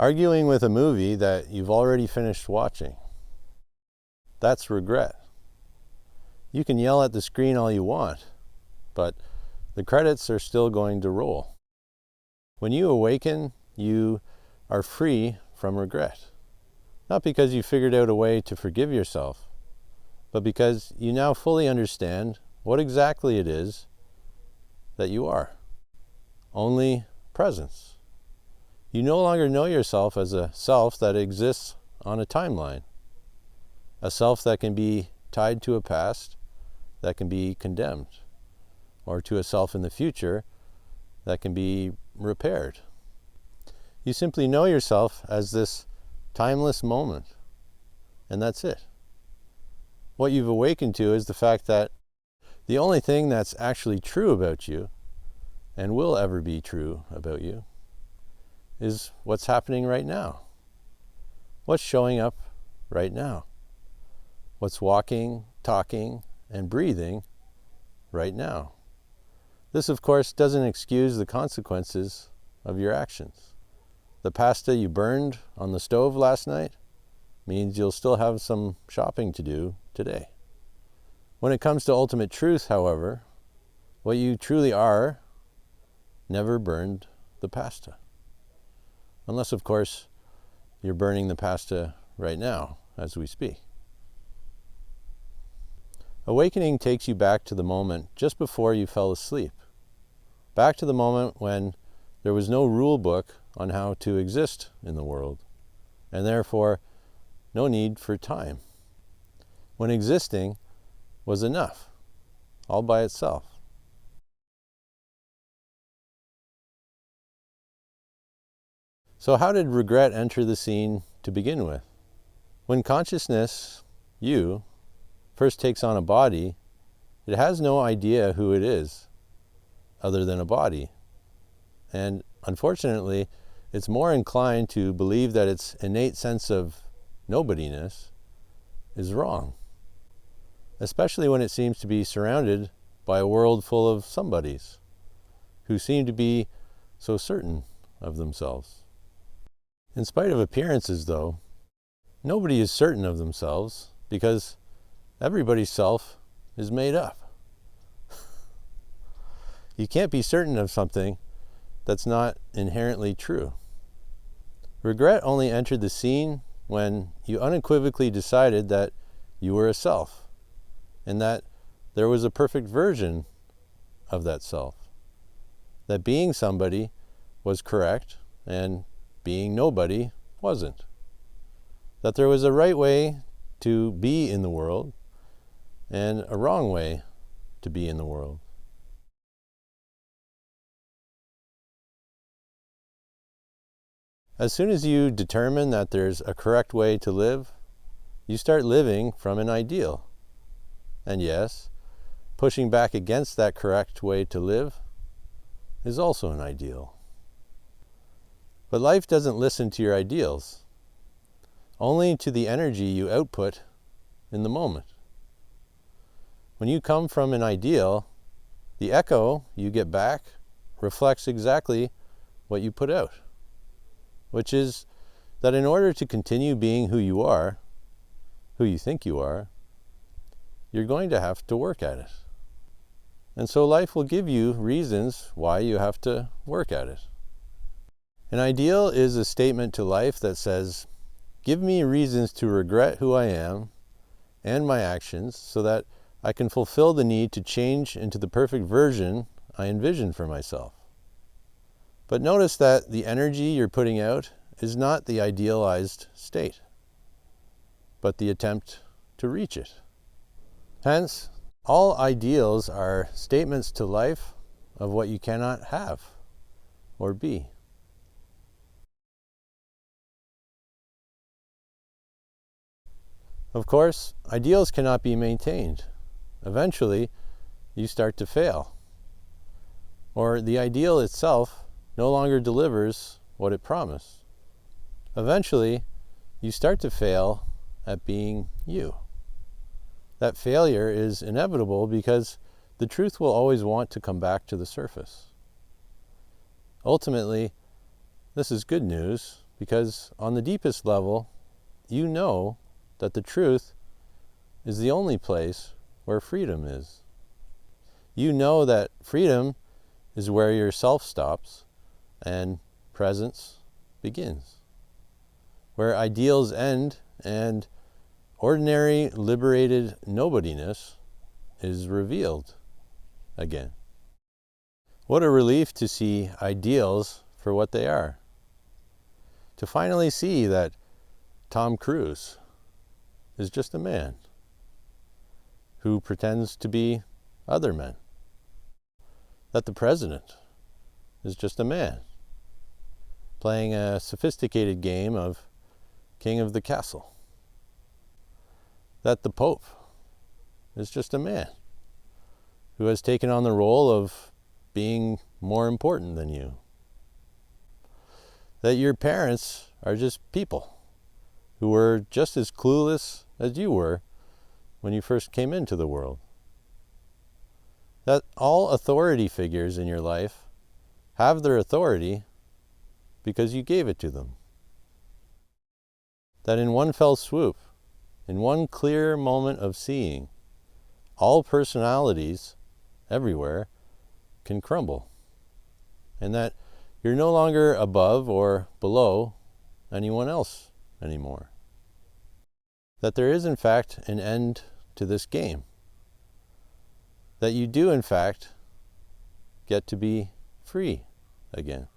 Arguing with a movie that you've already finished watching. That's regret. You can yell at the screen all you want, but the credits are still going to roll. When you awaken, you are free from regret. Not because you figured out a way to forgive yourself, but because you now fully understand what exactly it is that you are. Only presence. You no longer know yourself as a self that exists on a timeline. A self that can be tied to a past that can be condemned, or to a self in the future that can be repaired. You simply know yourself as this timeless moment, and that's it. What you've awakened to is the fact that the only thing that's actually true about you, and will ever be true about you, is what's happening right now. What's showing up right now. What's walking, talking, and breathing right now. This, of course, doesn't excuse the consequences of your actions. The pasta you burned on the stove last night means you'll still have some shopping to do today. When it comes to ultimate truth, however, what you truly are never burned the pasta. Unless, of course, you're burning the pasta right now as we speak. Awakening takes you back to the moment just before you fell asleep. Back to the moment when there was no rule book on how to exist in the world, and therefore no need for time. When existing was enough, all by itself. So how did regret enter the scene to begin with? When consciousness, you, first takes on a body, it has no idea who it is, other than a body. And unfortunately, it's more inclined to believe that its innate sense of nobodiness is wrong, especially when it seems to be surrounded by a world full of somebodies who seem to be so certain of themselves. In spite of appearances, though, nobody is certain of themselves because everybody's self is made up. You can't be certain of something that's not inherently true. Regret only entered the scene when you unequivocally decided that you were a self, and that there was a perfect version of that self. That being somebody was correct, and being nobody wasn't. That there was a right way to be in the world, and a wrong way to be in the world. As soon as you determine that there's a correct way to live, you start living from an ideal. And yes, pushing back against that correct way to live is also an ideal. But life doesn't listen to your ideals, only to the energy you output in the moment. When you come from an ideal, the echo you get back reflects exactly what you put out, which is that in order to continue being who you are, who you think you are, you're going to have to work at it. And so life will give you reasons why you have to work at it. An ideal is a statement to life that says, give me reasons to regret who I am and my actions so that I can fulfill the need to change into the perfect version I envision for myself. But notice that the energy you're putting out is not the idealized state, but the attempt to reach it. Hence, all ideals are statements to life of what you cannot have or be. Of course, ideals cannot be maintained. Eventually, you start to fail. Or the ideal itself no longer delivers what it promised. Eventually, you start to fail at being you. That failure is inevitable because the truth will always want to come back to the surface. Ultimately, this is good news Because on the deepest level, you know that the truth is the only place where freedom is. You know that freedom is where your self stops and presence begins, where ideals end and ordinary liberated nobodiness is revealed again. What a relief to see ideals for what they are. To finally see that Tom Cruise is just a man who pretends to be other men. That the president is just a man playing a sophisticated game of king of the castle. That the Pope is just a man who has taken on the role of being more important than you. That your parents are just people who were just as clueless as you were when you first came into the world. That all authority figures in your life have their authority because you gave it to them. That in one fell swoop, in one clear moment of seeing, all personalities everywhere can crumble, and that you're no longer above or below anyone else anymore. That there is in fact an end to this game. That you do in fact get to be free again.